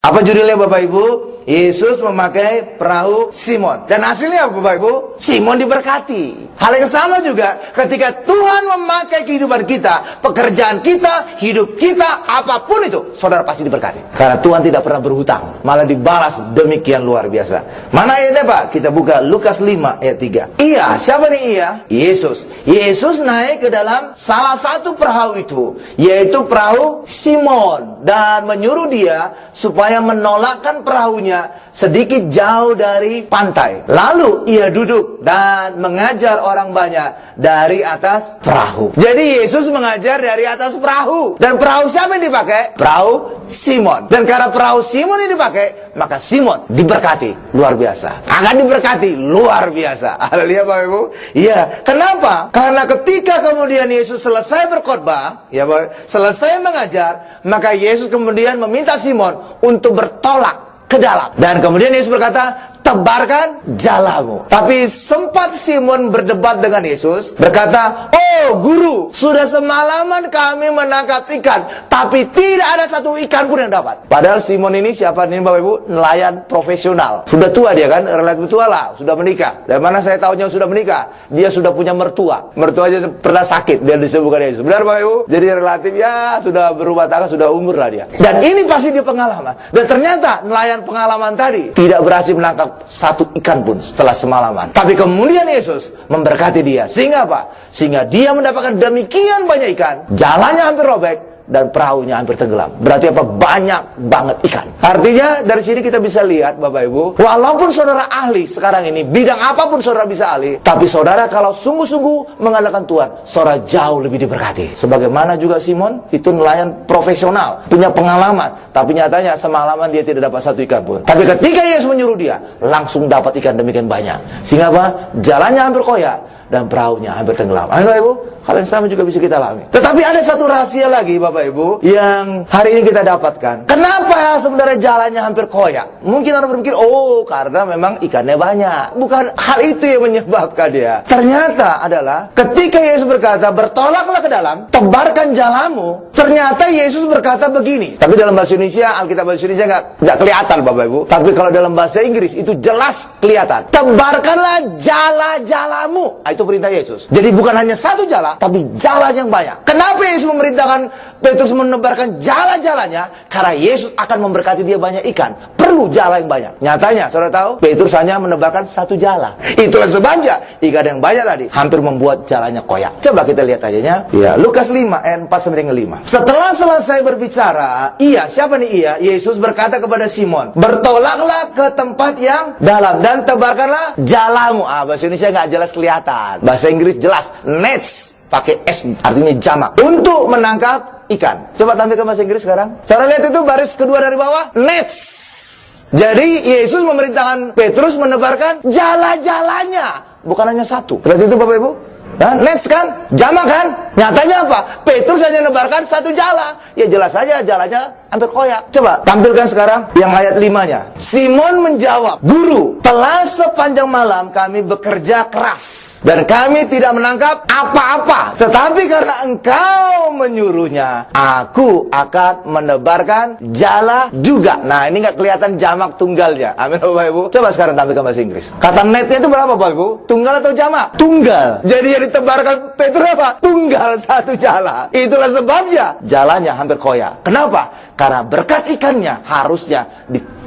Apa judulnya Bapak Ibu? Yesus memakai perahu Simon. Dan hasilnya apa Bapak Ibu? Simon diberkati. Hal yang sama juga ketika Tuhan memakai kehidupan kita, pekerjaan kita, hidup kita, apapun itu, saudara pasti diberkati. Karena Tuhan tidak pernah berhutang, malah dibalas demikian luar biasa. Mana ayatnya Pak? Kita buka Lukas 5 ayat 3. Iya, siapa nih iya? Yesus. Yesus naik ke dalam salah satu perahu itu, yaitu perahu Simon, dan menyuruh dia supaya menolakkan perahunya sedikit jauh dari pantai. Lalu ia duduk dan mengajar orang banyak dari atas perahu. Jadi Yesus mengajar dari atas perahu. Dan perahu siapa yang dipakai? Perahu Simon. Dan karena perahu Simon ini dipakai, maka Simon diberkati luar biasa. Akan diberkati luar biasa. Haleluya Bapak Ibu. Iya, kenapa? Karena ketika kemudian Yesus selesai berkhotbah, ya Bapak, selesai mengajar, maka Yesus kemudian meminta Simon untuk bertolak ke dalam. Dan kemudian Yesus berkata, tebarkan jalamu. Tapi sempat Simon berdebat dengan Yesus, berkata, oh guru, sudah semalaman kami menangkap ikan, tapi tidak ada satu ikan pun yang dapat. Padahal Simon ini siapa ini Bapak Ibu? Nelayan profesional. Sudah tua dia kan, relatif tua lah, sudah menikah. Dan mana saya tahunya sudah menikah? Dia sudah punya mertua. Mertuanya pernah sakit, dia disebutkan Yesus. Benar Bapak Ibu? Jadi relatif ya, sudah berumah tangga, sudah umur lah dia. Dan ini pasti dia pengalaman. Dan ternyata nelayan pengalaman tadi tidak berhasil menangkap satu ikan pun setelah semalaman. Tapi kemudian Yesus memberkati dia. Sehingga apa? Sehingga dia mendapatkan demikian banyak ikan, jalannya hampir robek, dan perahunya hampir tenggelam. Berarti apa? Banyak banget ikan. Artinya dari sini kita bisa lihat Bapak Ibu, walaupun saudara ahli sekarang ini, bidang apapun saudara bisa ahli, tapi saudara kalau sungguh-sungguh mengandalkan Tuhan, saudara jauh lebih diberkati. Sebagaimana juga Simon, itu nelayan profesional, punya pengalaman, tapi nyatanya semalaman dia tidak dapat satu ikan pun. Tapi ketika Yesus menyuruh dia, langsung dapat ikan demikian banyak. Sehingga apa? Jalannya hampir koyak dan perahunya hampir tenggelam. Ayo Bapak Ibu, hal yang sama juga bisa kita alami. Tetapi ada satu rahasia lagi Bapak Ibu yang hari ini kita dapatkan. Kenapa sebenarnya jalannya hampir koyak? Mungkin orang berpikir, oh karena memang ikannya banyak. Bukan hal itu yang menyebabkan dia. Ternyata adalah ketika Yesus berkata, bertolaklah ke dalam, tebarkan jalamu. Ternyata Yesus berkata begini. Tapi dalam bahasa Indonesia, Alkitab bahasa Indonesia nggak kelihatan Bapak Ibu. Tapi kalau dalam bahasa Inggris itu jelas kelihatan. Tebarkanlah jala-jalamu. Itu perintah Yesus. Jadi bukan hanya satu jala, tapi jalan yang banyak. Kenapa Yesus memerintahkan Petrus menebarkan jala-jalanya? Karena Yesus akan memberkati dia banyak ikan. Perlu jala yang banyak. Nyatanya, saudara tahu, Petrus hanya menebarkan satu jala. Itulah sebabnya ikan yang banyak tadi hampir membuat jalannya koyak. Coba kita lihat ayatnya. Ya, Lukas 5 ayat 4 sampai dengan 5. Setelah selesai berbicara, siapa nih iya? Yesus berkata kepada Simon, bertolaklah ke tempat yang dalam dan tebarkanlah jalamu. Bahasa Indonesia nggak jelas kelihatan. Bahasa Inggris jelas, nets, pakai S, artinya jamak, untuk menangkap ikan. Coba tampilkan bahasa Inggris sekarang. Cara lihat itu baris kedua dari bawah, nets. Jadi Yesus memerintahkan Petrus menebarkan jala-jalanya, bukan hanya satu. Berarti itu Bapak Ibu, nets kan, jamak kan. Nyatanya apa? Petrus hanya menebarkan satu jala. Ya jelas saja jalannya hampir koyak. Coba tampilkan sekarang yang ayat 5-nya. Simon menjawab, guru, telah sepanjang malam kami bekerja keras dan kami tidak menangkap apa-apa. Tetapi karena engkau menyuruhnya, aku akan menebarkan jala juga. Nah ini nggak kelihatan jamak tunggalnya. Amin Bapak Ibu. Coba sekarang tampilkan bahasa Inggris. Kata netnya itu berapa Bapak Ibu? Tunggal atau jamak? Tunggal. Jadi yang ditebarkan Petrus apa? Tunggal satu jala. Itulah sebabnya jalannya hampir koyak. Kenapa? Karena berkat ikannya harusnya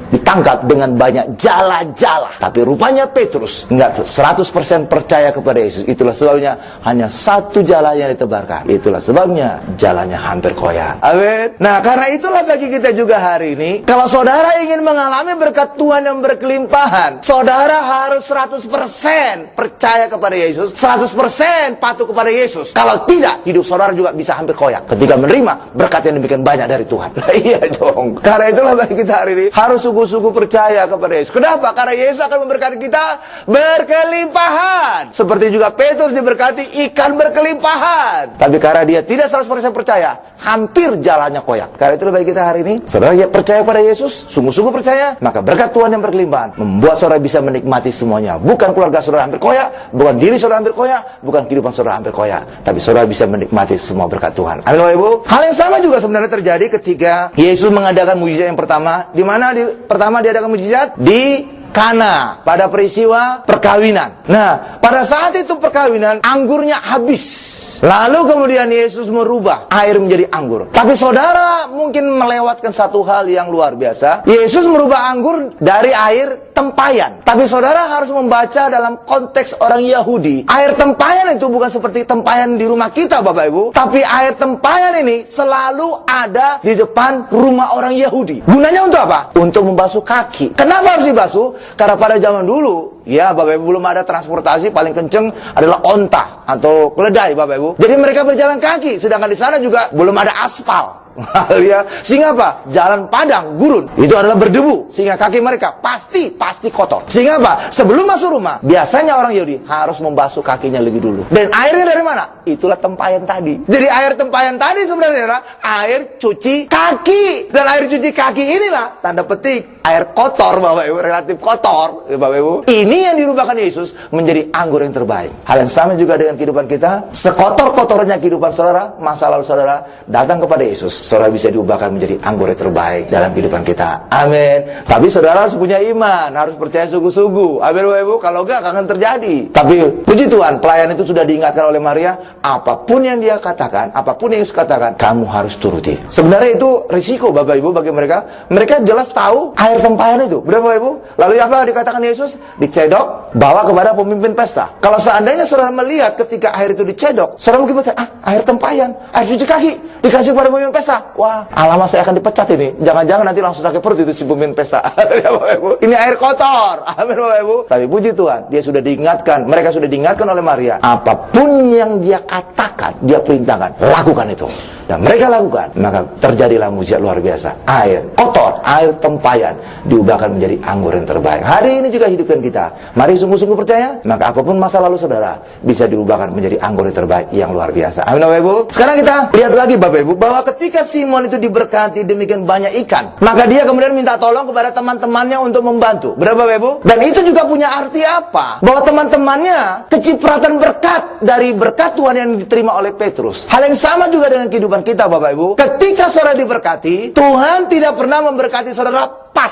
ditangkap dengan banyak jala-jala. Tapi rupanya Petrus nggak 100% percaya kepada Yesus. Itulah sebabnya hanya satu jala yang ditebarkan. Itulah sebabnya jalannya hampir koyak. Amin. Nah karena itulah bagi kita juga hari ini, kalau saudara ingin mengalami berkat Tuhan yang berkelimpahan, saudara harus 100% percaya kepada Yesus, 100% patuh kepada Yesus. Kalau tidak, hidup saudara juga bisa hampir koyak ketika menerima berkat yang demikian banyak dari Tuhan. Iya dong. Karena itulah bagi kita hari ini harus sungguh-sungguh sungguh-sungguh percaya kepada Yesus. Kenapa? Karena Yesus akan memberkati kita berkelimpahan. Seperti juga Petrus diberkati ikan berkelimpahan. Tapi karena dia tidak 100% percaya, hampir jalannya koyak. Karena itu lebih baik kita hari ini, saudara ya percaya pada Yesus, sungguh-sungguh percaya, maka berkat Tuhan yang berkelimpahan membuat saudara bisa menikmati semuanya. Bukan keluarga saudara hampir koyak, bukan diri saudara hampir koyak, bukan kehidupan saudara hampir koyak, tapi saudara bisa menikmati semua berkat Tuhan. Amin Bapak Ibu. Hal yang sama juga sebenarnya terjadi ketika Yesus mengadakan mujizat yang pertama. Di mana pertama diadakan mujizat? Di Kana, pada peristiwa perkawinan. Nah, pada saat itu perkawinan, anggurnya habis. Lalu kemudian Yesus merubah air menjadi anggur. Tapi saudara mungkin melewatkan satu hal yang luar biasa. Yesus merubah anggur dari air tempayan. Tapi saudara harus membaca dalam konteks orang Yahudi. Air tempayan itu bukan seperti tempayan di rumah kita Bapak Ibu. Tapi air tempayan ini selalu ada di depan rumah orang Yahudi. Gunanya untuk apa? Untuk membasuh kaki. Kenapa harus dibasuh? Karena pada zaman dulu, ya Bapak Ibu, belum ada transportasi, paling kenceng adalah onta atau keledai Bapak Ibu. Jadi mereka berjalan kaki, sedangkan di sana juga belum ada aspal. Ya, sehingga apa? Jalan padang, gurun, itu adalah berdebu, sehingga kaki mereka pasti kotor. Sehingga apa? Sebelum masuk rumah, biasanya orang Yahudi harus membasuh kakinya lebih dulu. Dan airnya dari mana? Itulah tempayan tadi. Jadi air tempayan tadi sebenarnya adalah air cuci kaki. Dan air cuci kaki inilah tanda petik air kotor Bapak Ibu, relatif kotor Bapak Ibu. Ini yang dirubahkan Yesus menjadi anggur yang terbaik. Hal yang sama juga dengan kehidupan kita. Sekotor-kotornya kehidupan saudara, masa lalu saudara, datang kepada Yesus, saudara bisa diubahkan menjadi anggur yang terbaik dalam kehidupan kita. Amin. Tapi saudara harus punya iman, harus percaya sungguh-sungguh. Amin Bapak Ibu. Kalau enggak akan terjadi. Tapi puji Tuhan, pelayan itu sudah diingatkan oleh Maria, apapun yang dia katakan, apapun yang Yesus katakan, kamu harus turuti. Sebenarnya itu risiko Bapak Ibu bagi mereka. Mereka jelas tahu air tempayan itu. Benar Bapak Ibu? Lalu apa dikatakan Yesus? Dicedok, bawa kepada pemimpin pesta. Kalau seandainya saudara melihat ketika air itu dicedok, saudara mungkin bertanya, air tempayan, air cuci kaki, dikasih kepada pemimpin pesta. Wah, alamak saya akan dipecat ini. Jangan-jangan nanti langsung sakit perut itu si pemimpin pesta. Ya, Bapak Ibu. Ini air kotor. Amin Bapak Ibu. Tapi puji Tuhan, dia sudah diingatkan, mereka sudah diingatkan oleh Maria, apapun yang dia katakan, dia perintahkan, lakukan itu. Dan mereka lakukan, maka terjadilah mujizat luar biasa. Air kotor, air tempayan diubahkan menjadi anggur yang terbaik. Hari ini juga hidupkan kita. Mari sungguh-sungguh percaya, maka apapun masa lalu saudara bisa diubahkan menjadi anggur yang terbaik yang luar biasa. Amin Bapak Ibu. Sekarang kita lihat lagi Bapak Ibu, bahwa ketika Simon itu diberkati demikian banyak ikan, maka dia kemudian minta tolong kepada teman-temannya untuk membantu. Benar Bapak Ibu? Dan itu juga punya arti apa? Bahwa teman-temannya kecipratan berkat dari berkat Tuhan yang diterima oleh Petrus. Hal yang sama juga dengan kehidupan kita Bapak Ibu. Ketika saudara diberkati, Tuhan tidak pernah memberkati saudara pas,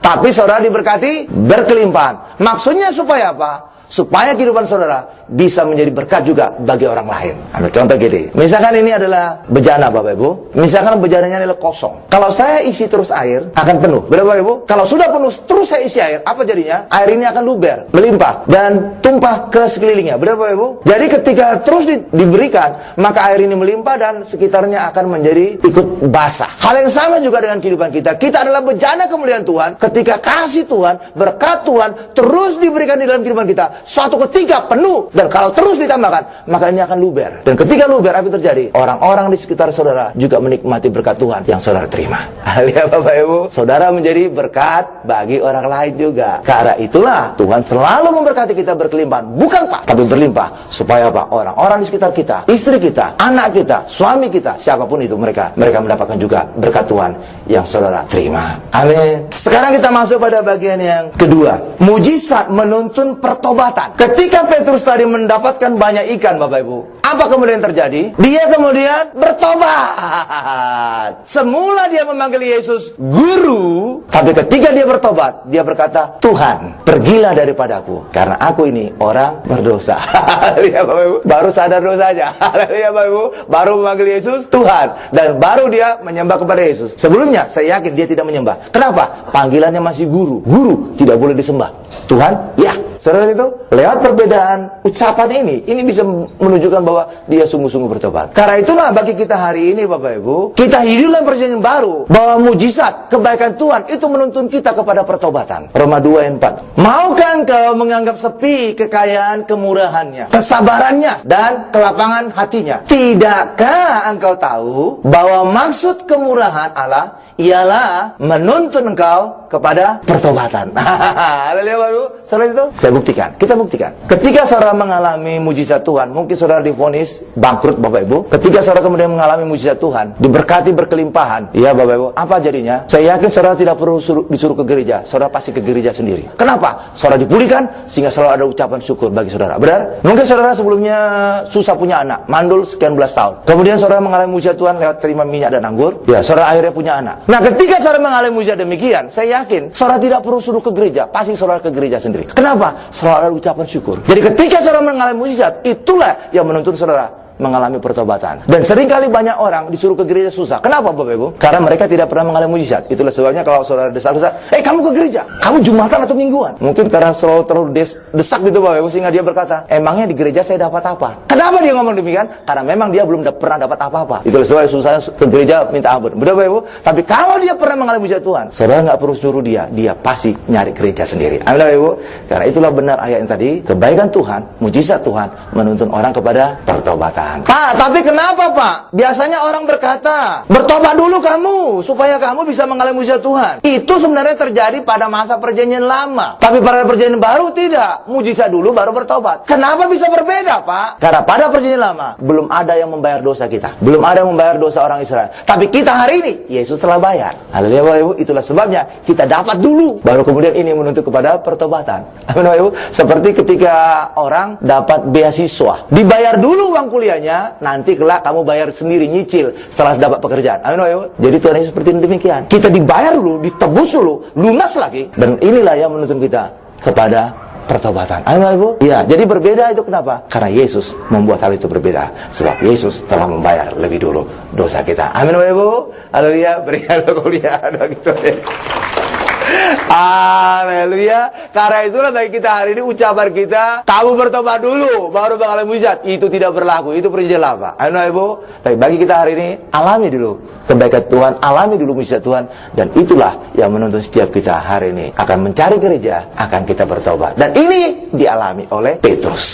tapi saudara diberkati berkelimpahan. Maksudnya supaya apa? Supaya kehidupan saudara bisa menjadi berkat juga bagi orang lain. Ambil contoh gini, misalkan ini adalah bejana Bapak Ibu. Misalkan bejananya adalah kosong. Kalau saya isi terus air, akan penuh. Benar Bapak Ibu? Kalau sudah penuh terus saya isi air, apa jadinya? Air ini akan luber, melimpah, dan tumpah ke sekelilingnya. Benar Bapak Ibu? Jadi ketika terus diberikan, maka air ini melimpah dan sekitarnya akan menjadi ikut basah. Hal yang sama juga dengan kehidupan kita. Kita adalah bejana kemuliaan Tuhan. Ketika kasih Tuhan, berkat Tuhan terus diberikan di dalam kehidupan kita, suatu ketika penuh, dan kalau terus ditambahkan, maka ini akan luber. Dan ketika luber, apa yang terjadi? Orang-orang di sekitar saudara juga menikmati berkat Tuhan yang saudara terima. Haleluya Bapak Ibu. Saudara menjadi berkat bagi orang lain juga. Karena itulah Tuhan selalu memberkati kita berkelimpahan, bukan pas, tapi berlimpah. Supaya apa? Orang-orang di sekitar kita, istri kita, anak kita, suami kita, siapapun itu mereka mendapatkan juga berkat Tuhan yang saudara terima. Amin. Sekarang kita masuk pada bagian yang kedua. Mujizat menuntun pertobatan. Ketika Petrus tadi mendapatkan banyak ikan Bapak Ibu, apa kemudian terjadi? Dia kemudian bertobat. Semula dia memanggil Yesus guru, tapi ketika dia bertobat, dia berkata, Tuhan, pergilah daripadaku, karena aku ini orang berdosa. Haleluya Bapak Ibu. Baru sadar dosanya. Haleluya Bapak Ibu. Baru memanggil Yesus Tuhan, dan baru dia menyembah kepada Yesus. Sebelumnya saya yakin dia tidak menyembah. Kenapa? Panggilannya masih guru. Guru tidak boleh disembah. Tuhan, ya. Saudara itu, lewat perbedaan ucapan ini bisa menunjukkan bahwa dia sungguh-sungguh bertobat. Karena itulah bagi kita hari ini Bapak Ibu, kita hidup dalam perjanjian baru, bahwa mujizat, kebaikan Tuhan itu menuntun kita kepada pertobatan. Roma 2 ayat 4. Maukah engkau menganggap sepi kekayaan kemurahannya, kesabarannya, dan kelapangan hatinya? Tidakkah engkau tahu bahwa maksud kemurahan Allah Ialah menuntun engkau kepada pertobatan. Haleluya Bapak Ibu. Setelah itu saya buktikan, kita buktikan. Ketika saudara mengalami mujizat Tuhan, mungkin saudara divonis bangkrut Bapak Ibu. Ketika saudara kemudian mengalami mujizat Tuhan, diberkati berkelimpahan, ya Bapak Ibu, apa jadinya? Saya yakin saudara tidak perlu disuruh ke gereja, saudara pasti ke gereja sendiri. Kenapa? Saudara dipulihkan sehingga selalu ada ucapan syukur bagi saudara. Benar? Mungkin saudara sebelumnya susah punya anak, mandul sekian belas tahun. Kemudian saudara mengalami mujizat Tuhan lewat terima minyak dan anggur, ya saudara akhirnya punya anak. Nah, ketika saudara mengalami mujizat demikian, saya yakin saudara tidak perlu suruh ke gereja, pasti saudara ke gereja sendiri. Kenapa? Selalu ada ucapan syukur. Jadi ketika saudara mengalami mujizat, itulah yang menuntun saudara mengalami pertobatan. Dan seringkali banyak orang disuruh ke gereja susah. Kenapa Bapak Ibu? Karena mereka tidak pernah mengalami mujizat. Itulah sebabnya kalau saudara desak-desak, kamu ke gereja, kamu jumatan atau mingguan. Mungkin karena selalu terlalu desak gitu Bapak Ibu, sehingga dia berkata, emangnya di gereja saya dapat apa? Kenapa dia ngomong demikian? Karena memang dia belum pernah dapat apa-apa. Itulah sebabnya susahnya ke gereja minta ampun. Benar Bapak Ibu? Tapi kalau dia pernah mengalami mujizat Tuhan, saudara nggak perlu suruh dia pasti nyari gereja sendiri. Amin Bapak Ibu. Karena itulah benar ayat yang tadi, kebaikan Tuhan, mujizat Tuhan menuntun orang kepada pertobatan. Tapi kenapa Pak? Biasanya orang berkata, bertobat dulu kamu, supaya kamu bisa mengalami mujizat Tuhan. Itu sebenarnya terjadi pada masa perjanjian lama. Tapi pada perjanjian baru tidak. Mujizat dulu baru bertobat. Kenapa bisa berbeda Pak? Karena pada perjanjian lama, belum ada yang membayar dosa kita. Belum ada yang membayar dosa orang Israel. Tapi kita hari ini, Yesus telah bayar. Haleluya Bapak Ibu. Itulah sebabnya kita dapat dulu, baru kemudian ini menuntut kepada pertobatan. Amin Bapak Ibu. Seperti ketika orang dapat beasiswa, dibayar dulu uang kuliahnya, nanti kelak kamu bayar sendiri, nyicil setelah dapat pekerjaan. Amin Bapak Ibu. Jadi Tuhan Yesus seperti demikian. Kita dibayar dulu, ditebus dulu, lunas lagi. Dan inilah yang menuntun kita kepada pertobatan. Amin Bapak Ibu. Ya, jadi berbeda itu kenapa? Karena Yesus membuat hal itu berbeda. Sebab Yesus telah membayar lebih dulu dosa kita. Amin Bapak Ibu. Haleluya. Berikan kuliah gitu. Haleluya. Karena itulah bagi kita hari ini ucapan kita, kamu bertobat dulu baru mengalami mujizat. Itu tidak berlaku. Itu perjanjian lama. Amin Ibu. Tapi bagi kita hari ini, alami dulu kebaikan Tuhan, alami dulu mujizat Tuhan, dan itulah yang menuntun setiap kita hari ini akan mencari gereja, akan kita bertobat. Dan ini dialami oleh Petrus.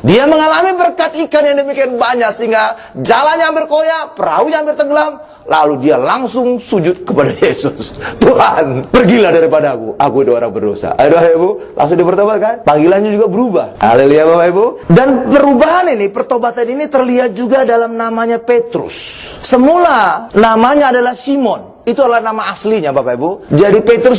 Dia mengalami berkat ikan yang demikian banyak sehingga jalannya hampir koyak, perahunya hampir tenggelam. Lalu dia langsung sujud kepada Yesus. Tuhan, pergilah daripada aku itu orang berdosa. Aduh Ibu, langsung dipertobat kan? Panggilannya juga berubah. Haleluya Bapak Ibu. Dan perubahan ini, pertobatan ini terlihat juga dalam namanya Petrus. Semula namanya adalah Simon. Itu adalah nama aslinya Bapak Ibu. Jadi Petrus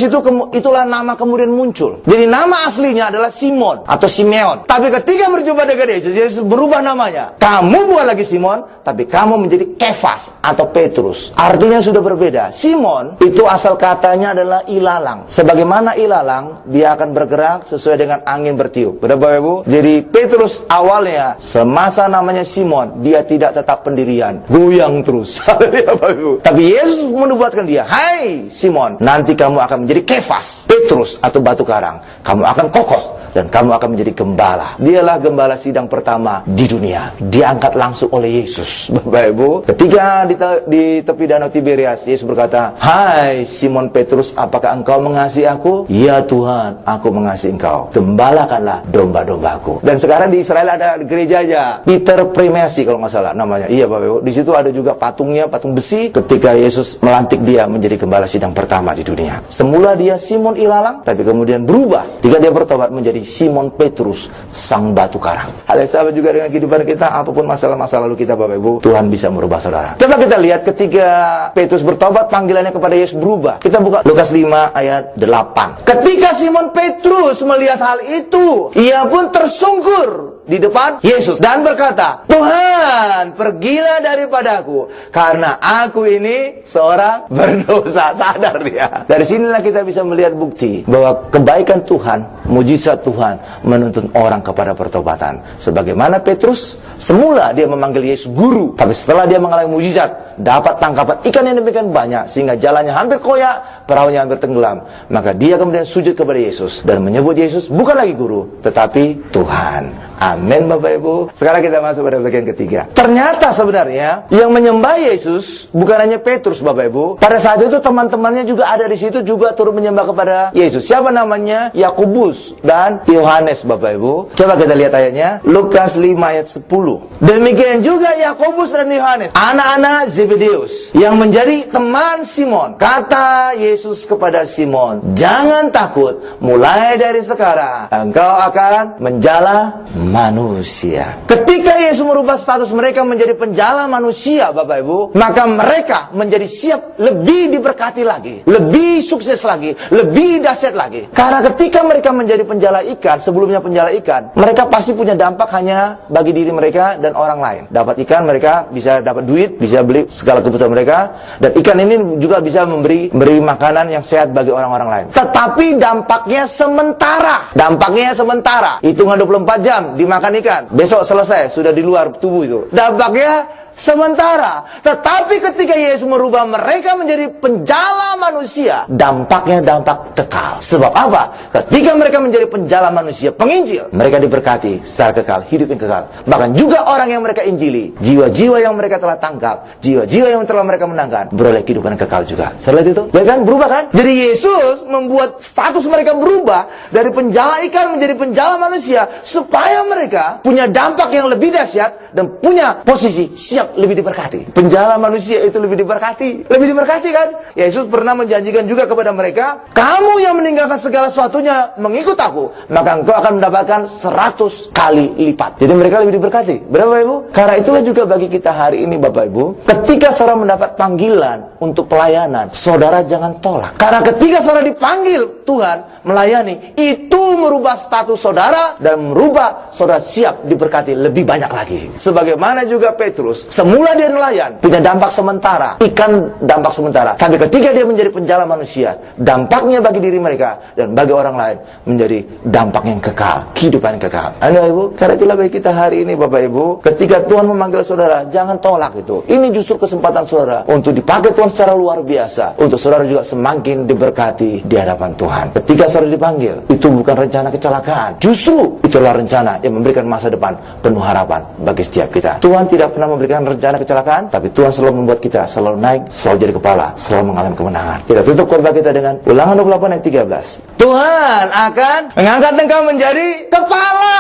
itulah nama kemudian muncul. Jadi nama aslinya adalah Simon atau Simeon. Tapi ketika berjumpa dengan Yesus, Yesus berubah namanya. Kamu bukan lagi Simon, tapi kamu menjadi Kefas atau Petrus. Artinya sudah berbeda. Simon itu asal katanya adalah ilalang. Sebagaimana ilalang, dia akan bergerak sesuai dengan angin bertiup. Benar Bapak Ibu? Jadi Petrus awalnya semasa namanya Simon, dia tidak tetap pendirian, goyang terus. Bapak Ibu. Tapi Yesus menubuatkan dia, hai Simon, nanti kamu akan menjadi Kefas, Petrus atau batu karang. Kamu akan kokoh dan kamu akan menjadi gembala. Dialah gembala sidang pertama di dunia. Diangkat langsung oleh Yesus. Bapak Ibu, ketika di tepi danau Tiberias, Yesus berkata, hai Simon Petrus, apakah engkau mengasihi aku? Ya Tuhan, aku mengasihi engkau. Gembalakanlah domba-dombaku. Dan sekarang di Israel ada gerejanya Peter Primasi kalau nggak salah namanya. Iya Bapak Ibu. Di situ ada juga patungnya, patung besi. Ketika Yesus melantik dia menjadi gembala sidang pertama di dunia. Semula dia Simon ilalang, tapi kemudian berubah. Ketika dia bertobat menjadi Simon Petrus, sang batu karang. Hal yang sama juga dengan kehidupan kita. Apapun masalah-masa lalu kita Bapak Ibu, Tuhan bisa merubah saudara. Coba kita lihat ketika Petrus bertobat, panggilannya kepada Yesus berubah. Kita buka Lukas 5 ayat 8. Ketika Simon Petrus melihat hal itu, ia pun tersungkur di depan Yesus dan berkata, Tuhan, pergilah daripadaku, karena aku ini seorang berdosa. Sadar dia. Dari sinilah kita bisa melihat bukti bahwa kebaikan Tuhan, mujizat Tuhan menuntun orang kepada pertobatan. Sebagaimana Petrus, semula dia memanggil Yesus guru, tapi setelah dia mengalami mujizat, dapat tangkapan ikan yang demikian banyak sehingga jalannya hampir koyak, perahunya hampir tenggelam, maka dia kemudian sujud kepada Yesus dan menyebut Yesus bukan lagi guru, tetapi Tuhan. Amin Bapak Ibu. Sekarang kita masuk pada bagian ketiga. Ternyata sebenarnya yang menyembah Yesus bukan hanya Petrus Bapak Ibu. Pada saat itu teman-temannya juga ada di situ, juga turut menyembah kepada Yesus. Siapa namanya? Yakobus, Petrus dan Yohanes, Bapak Ibu. Coba kita lihat ayatnya, Lukas 5 ayat 10. Demikian juga Yakobus dan Yohanes, anak-anak Zebedeus, yang menjadi teman Simon. Kata Yesus kepada Simon, jangan takut, mulai dari sekarang engkau akan menjala manusia. Ketika Yesus merubah status mereka menjadi penjala manusia, Bapak Ibu, maka mereka menjadi siap lebih diberkati lagi, lebih sukses lagi, lebih dahsyat lagi. Karena ketika mereka menjadi penjala ikan, sebelumnya penjala ikan, mereka pasti punya dampak hanya bagi diri mereka dan orang lain. Dapat ikan, mereka bisa dapat duit, bisa beli segala kebutuhan mereka, dan ikan ini juga bisa memberi makanan yang sehat bagi orang-orang lain. Tetapi dampaknya sementara. Dampaknya sementara. Hitungan 24 jam dimakan ikan, besok selesai, sudah di luar tubuh itu. Dampaknya sementara. Tetapi ketika Yesus merubah mereka menjadi penjala manusia, dampaknya dampak kekal. Sebab apa? Ketika mereka menjadi penjala manusia, penginjil, mereka diberkati secara kekal, hidup yang kekal. Bahkan juga orang yang mereka injili, jiwa-jiwa yang mereka telah tangkap, jiwa-jiwa yang telah mereka menangkan, beroleh kehidupan yang kekal juga. Setelah itu, baik kan? Berubah kan? Jadi Yesus membuat status mereka berubah dari penjala ikan menjadi penjala manusia, supaya mereka punya dampak yang lebih dahsyat dan punya posisi siap lebih diberkati. Penjala manusia itu lebih diberkati. Lebih diberkati kan? Yesus pernah menjanjikan juga kepada mereka, kamu yang meninggalkan segala sesuatunya mengikut aku, maka engkau akan mendapatkan 100 kali lipat. Jadi mereka lebih diberkati. Berapa Ibu? Karena itulah juga bagi kita hari ini Bapak Ibu, ketika saudara mendapat panggilan untuk pelayanan, saudara jangan tolak. Karena ketika saudara dipanggil Tuhan melayani, itu merubah status saudara dan merubah saudara siap diberkati lebih banyak lagi. Sebagaimana juga Petrus, semula dia nelayan, punya dampak sementara, ikan dampak sementara. Tapi ketika dia menjadi penjala manusia, dampaknya bagi diri mereka dan bagi orang lain menjadi dampak yang kekal, kehidupan yang kekal. Anda Ibu, karena itulah bagi kita hari ini Bapak Ibu, ketika Tuhan memanggil saudara, jangan tolak itu. Ini justru kesempatan saudara untuk dipakai Tuhan secara luar biasa, untuk saudara juga semakin diberkati di hadapan Tuhan. Ketika saudara dipanggil, itu bukan rencana kecelakaan. Justru itulah rencana yang memberikan masa depan penuh harapan bagi setiap kita. Tuhan tidak pernah memberikan rencana kecelakaan, tapi Tuhan selalu membuat kita selalu naik, selalu jadi kepala, selalu mengalami kemenangan. Kita tutup khotbah kita dengan Ulangan 28 ayat 13. Tuhan akan mengangkat engkau menjadi kepala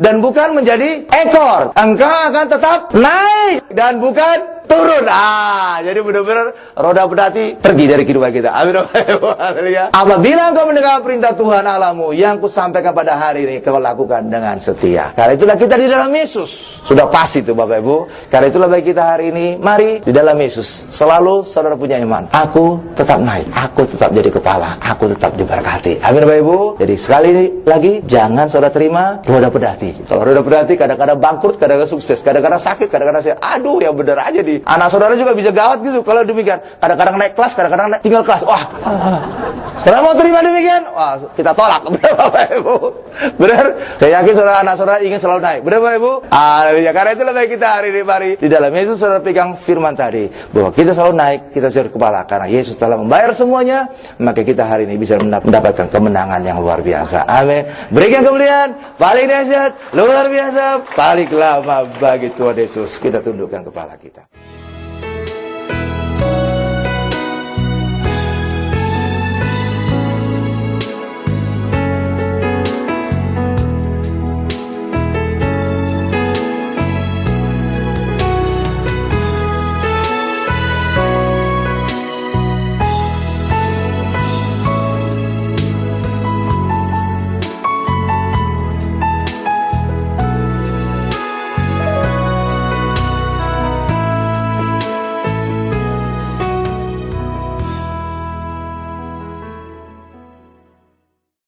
dan bukan menjadi ekor. Engkau akan tetap naik dan bukan turun. Jadi benar-benar roda pedati pergi dari kehidupan kita. Amin. Apabila engkau mendengar perintah Tuhan Allahmu yang kusampaikan pada hari ini, kau lakukan dengan setia. Karena itulah kita di dalam Yesus. Sudah pasti itu Bapak Ibu. Karena itulah bagi kita hari ini, mari di dalam Yesus selalu saudara punya iman. Aku tetap naik, aku tetap jadi kepala, aku tetap diberkati. Amin Bapak Ibu. Jadi sekali lagi, jangan saudara terima roda pedati. Kalau roda pedati kadang-kadang bangkrut, kadang-kadang sukses, kadang-kadang sakit, kadang-kadang aduh yang benar aja di anak saudara juga bisa gawat gitu kalau demikian. Kadang-kadang naik kelas, kadang-kadang tinggal kelas. Wah, saudara mau terima demikian? Wah, kita tolak. Benar Bapak Ibu? Benar? Saya yakin saudara, anak saudara ingin selalu naik. Benar Bapak Ibu? Karena itulah bagi kita hari ini, mari di dalam Yesus saudara pegang firman tadi, bahwa kita selalu naik, kita jadi kepala. Karena Yesus telah membayar semuanya, maka kita hari ini bisa mendapatkan kemenangan yang luar biasa. Amin. Berikan kemuliaan paling dahsyat, luar biasa, paling lama bagi Tuhan Yesus. Kita tundukkan kepala kita.